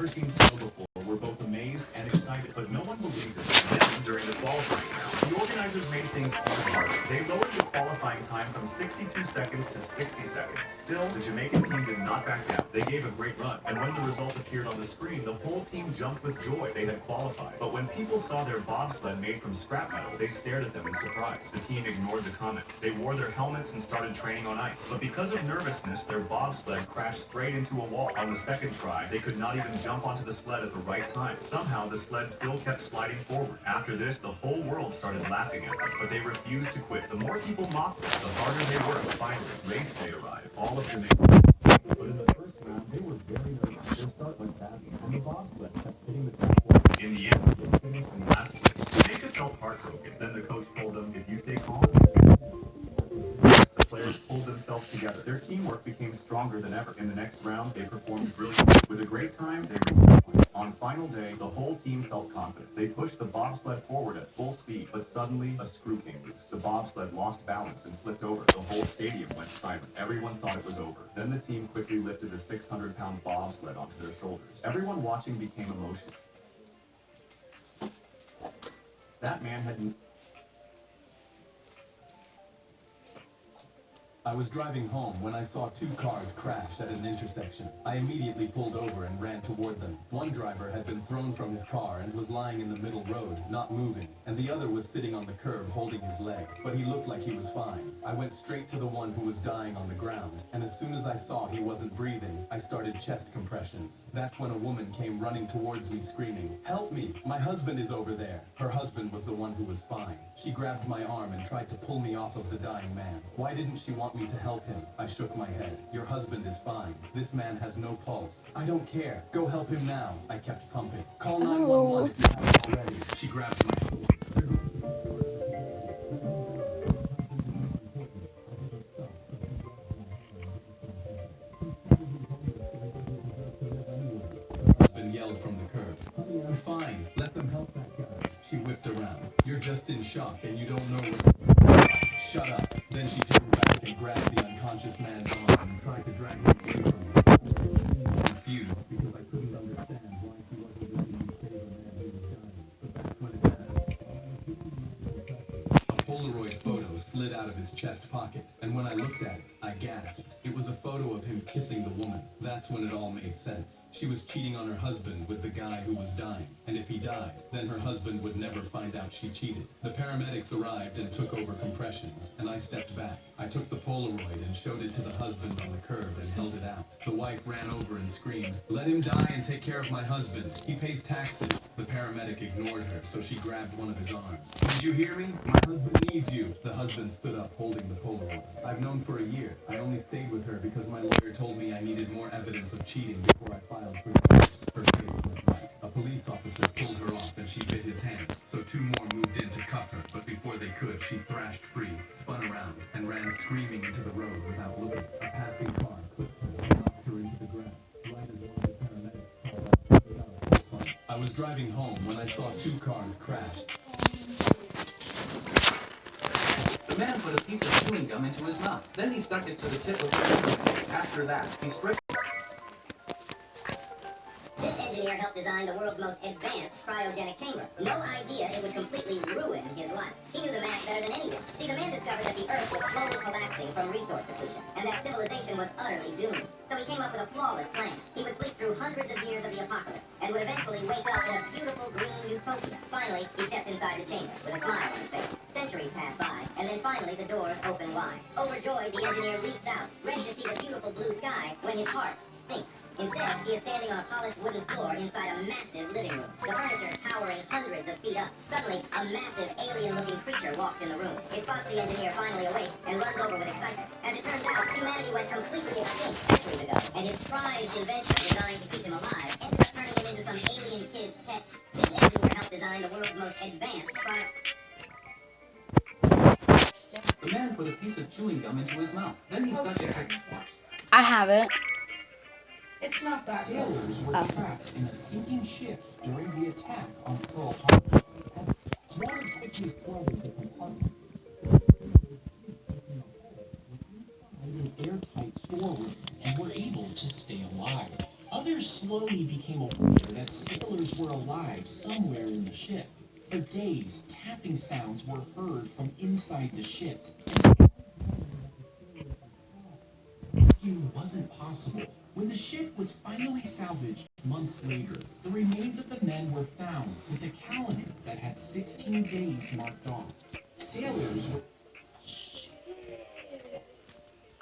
never seen snow before were both amazed and excited, but no one believed it. Then, during the qualifying round, the organizers made things even harder. They lowered the qualifying time from 62 seconds to 60 seconds. Still, the Jamaican team did not back down. They gave a great run, and when the results appeared on the screen, the whole team jumped with joy. They had qualified. But when people saw their bobsled made from scrap metal, they stared at them in surprise. The team ignored the comments. They wore their helmets and started training on ice. But because of nervousness, their bobsled crashed straight into a wall. On the second try, they could not even jump onto the sled at the right time. Somehow, the sled still kept sliding forward. After this, the whole world started laughing at them, but they refused to quit. The more people mocked them, the harder they worked. Finally, race day arrived. All of Jamaica. But in the first round, they were very nervous. Their start went badly, and the bobsled kept hitting the track walls. In the end, they finished in last place. Jamaica felt heartbroken. Then the coach told them, if you stay calm, the players pulled themselves together. Their teamwork became stronger than ever. In the next round, they performed brilliantly. With a great time, they on final day, the whole team felt confident. They pushed the bobsled forward at full speed, but suddenly a screw came loose. The bobsled lost balance and flipped over. The whole stadium went silent. Everyone thought it was over. Then the team quickly lifted the 600-pound bobsled onto their shoulders. Everyone watching became emotional. That man had I was driving home when I saw two cars crash at an intersection. I immediately pulled over and ran toward them. One driver had been thrown from his car and was lying in the middle road, not moving, and the other was sitting on the curb holding his leg, but he looked like he was fine. I went straight to the one who was dying on the ground, and as soon as I saw he wasn't breathing, I started chest compressions. That's when a woman came running towards me screaming, "Help me! My husband is over there!" Her husband was the one who was fine. She grabbed my arm and tried to pull me off of the dying man. Why didn't she want me to help him? I shook my head. Your husband is fine. This man has no pulse. I don't care. Go help him now. I kept pumping. Call 911 if you haven't already. She grabbed my hand. Husband yelled from the curb. Honey, I'm fine. Let them help that guy. She whipped around. You're just in shock and you don't know what... Shut up. Then she turned back and grabbed the unconscious man's arm and tried to drag him away from me. I refused because I couldn't understand why she wasn't willing to save a man who was dying. But that's when it happened. A Polaroid photo slid out of his chest pocket, and when I looked at it, I gasped. It was a photo of him kissing the woman. That's when it all made sense. She was cheating on her husband with the guy who was dying, and if he died, then her husband would never find out she cheated. The paramedics arrived and took over compressions, and I stepped back. I took the Polaroid and showed it to the husband on the curb and held it out. The wife ran over and screamed, "Let him die and take care of my husband. He pays taxes." The paramedic ignored her, so she grabbed one of his arms. "Did you hear me? My husband needs you." The husband stood up holding the Polaroid. I've known for a year. I only stayed with her because my lawyer told me I needed more evidence of cheating before I filed for divorce. Her case went right. A police officer pulled her off and she bit his hand. So two more moved in to cuff her, but before they could, she thrashed free, spun around, and ran screaming into the road without looking. A passing car clipped her and knocked her into the ground, right as one of the paramedics called out, I was driving home when I saw two cars crash. The man put a piece of chewing gum into his mouth. Then he stuck it to the tip of the finger. After that, he stripped. This engineer helped design the world's most advanced cryogenic chamber. No idea it would completely ruin his life. He knew the math better than anyone. See, the man discovered that the Earth was slowly collapsing from resource depletion, and that civilization was utterly doomed. So he came up with a flawless plan. He would sleep through hundreds of years of the apocalypse, and would eventually wake up in a beautiful green utopia. Finally, he steps inside the chamber, with a smile on his face. Centuries pass by, and then finally the doors open wide. Overjoyed, the engineer leaps out, ready to see the beautiful blue sky, when his heart sinks. Instead, he is standing on a polished wooden floor inside a massive living room, the furniture towering hundreds of feet up. Suddenly, a massive alien-looking creature walks in the room. It spots the engineer finally awake and runs over with excitement. As it turns out, humanity went completely extinct centuries ago, and his prized invention designed to keep him alive ended up turning him into some alien kid's pet. This engineer helped design the world's most advanced The man put a piece of chewing gum into his mouth. Then he stuck it. I have it. It's not that. Sailors were trapped in a sinking ship during the attack on Pearl Harbor. Water quickly flooded the compartments. In an airtight storeroom and were able to stay alive. Others slowly became aware that sailors were alive somewhere in the ship. For days, tapping sounds were heard from inside the ship. Rescue wasn't possible. When the ship was finally salvaged months later, the remains of the men were found with a calendar that had 16 days marked off. Sailors were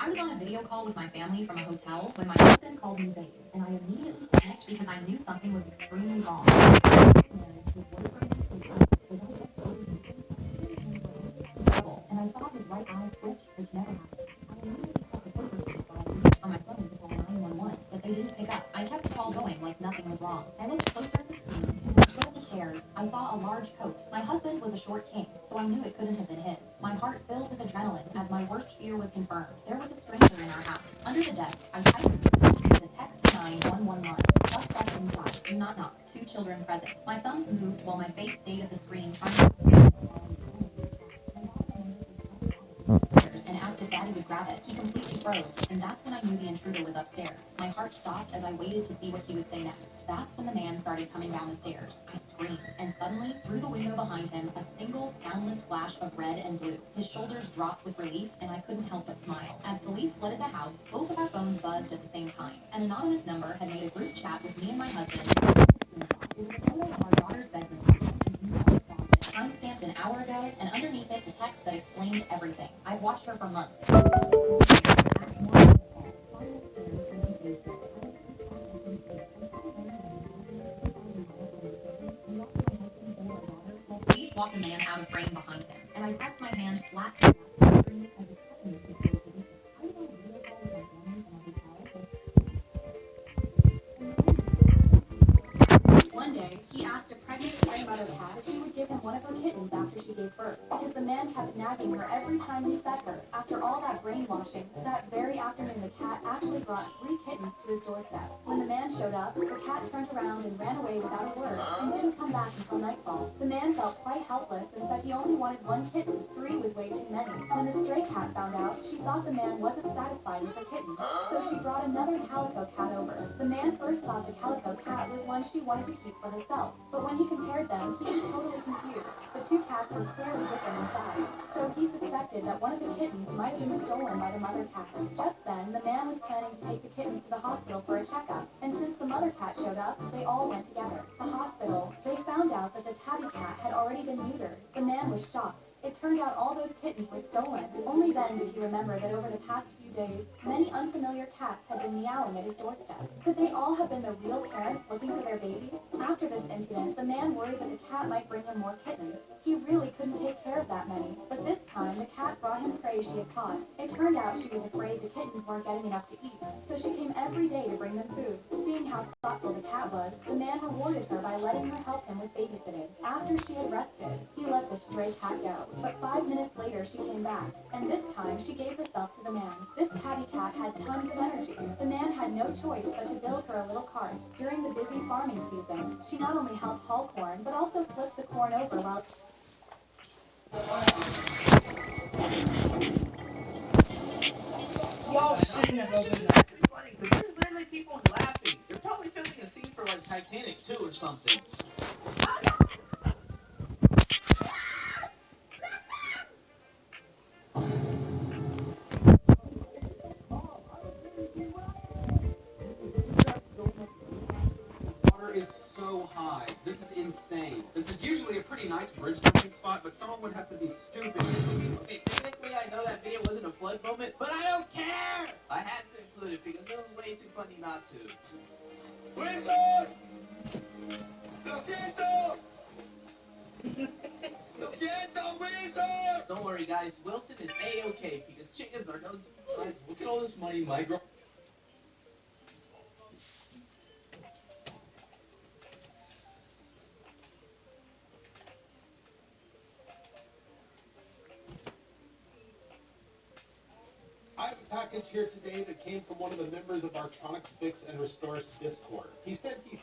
I was on a video call with my family from a hotel when my husband called me babe, and I immediately panicked because I knew something was extremely wrong. And I saw his right eye twitch, which never happened. I immediately called the paper on my phone to call 911, but they didn't pick up. I kept the call going like nothing was wrong. I looked closer at the screen, and at the foot of the stairs, I saw a large coat. My husband was a short king, so I knew it couldn't have been his. My heart filled with adrenaline as my worst fear was confirmed. There was a stranger in our house. Under the desk, I typed the text 9111 line. Suspect inside. Do not knock. 2 children present. My thumbs moved while my face stayed at the screen trying to and asked if Daddy would grab it. He completely froze, and that's when I knew the intruder was upstairs. My heart stopped as I waited to see what he would say next. That's when the man started coming down the stairs. I screamed, and suddenly, through the window behind him, a single soundless flash of red and blue. His shoulders dropped with relief, and I couldn't help but smile. As police flooded the house, both of our phones buzzed at the same time. An anonymous number had made a group chat with me and my husband. It was a photo of our daughter's bedroom. Time stamped an hour ago, and underneath it, the text that explained everything. I've watched her for months. Police walked a man out of frame behind him, and I pressed my hand flat to the screen as a second to the police. I was on a video call with my family from a hotel. One day, he asked a pregnant stray mother cat if she would give him one of her kittens after she gave birth, because the man kept nagging her every time he fed her. After all that brainwashing, that very afternoon the cat actually brought 3 kittens to his doorstep. When the man showed up, the cat turned around and ran away without a word, and didn't come back until nightfall. The man felt quite helpless and said he only wanted 1 kitten. 3 was way too many. When the stray cat found out, she thought the man wasn't satisfied with her kittens, so she brought another calico cat over. The man first thought the calico cat was one she wanted to keep for herself, but when he compared them, he was totally confused. The 2 cats were clearly different in size, so he suspected that one of the kittens might have been stolen by the mother cat. Just then, the man was planning to take the kittens to the hospital for a checkup, and since the mother cat showed up, they all went together. The hospital, they found out that the tabby cat had already been neutered. The man was shocked. It turned out all those kittens were stolen. Only then did he remember that over the past few days, many unfamiliar cats had been meowing at his doorstep. Could they all have been the real parents looking for their babies? After this incident, the man worried that the cat might bring him more kittens. He really couldn't take care of that many, but this time the cat brought him prey she had caught. It turned out she was afraid the kittens weren't getting enough to eat, so she came every day to bring them food. Seeing how thoughtful the cat was, the man rewarded her by letting her help him with babysitting. After she had rested, he let the stray cat go, but 5 minutes later she came back, and this time she gave herself to the man. This tabby cat had tons of energy. The man had no choice but to build her a little cart. During the busy farming season, she not only helped haul corn, but also flipped the corn over while Yo, shit, this shit is actually funny, because there's literally people laughing. They're probably filming a scene for, like, Titanic 2 or something. Water is so high. This is insane. This is usually a pretty nice bridge jumping spot, but someone would have to be stupid. Okay, technically I know that video wasn't a flood moment, but I don't care! I had to include it because it was way too funny not to. Wilson! Lo siento! Lo siento, Wilson! Don't worry, guys. Wilson is A-okay because chickens are no... Guys, look at all this money my girl... I have a package here today that came from one of the members of our Tronics Fix and Restores Discord. He said he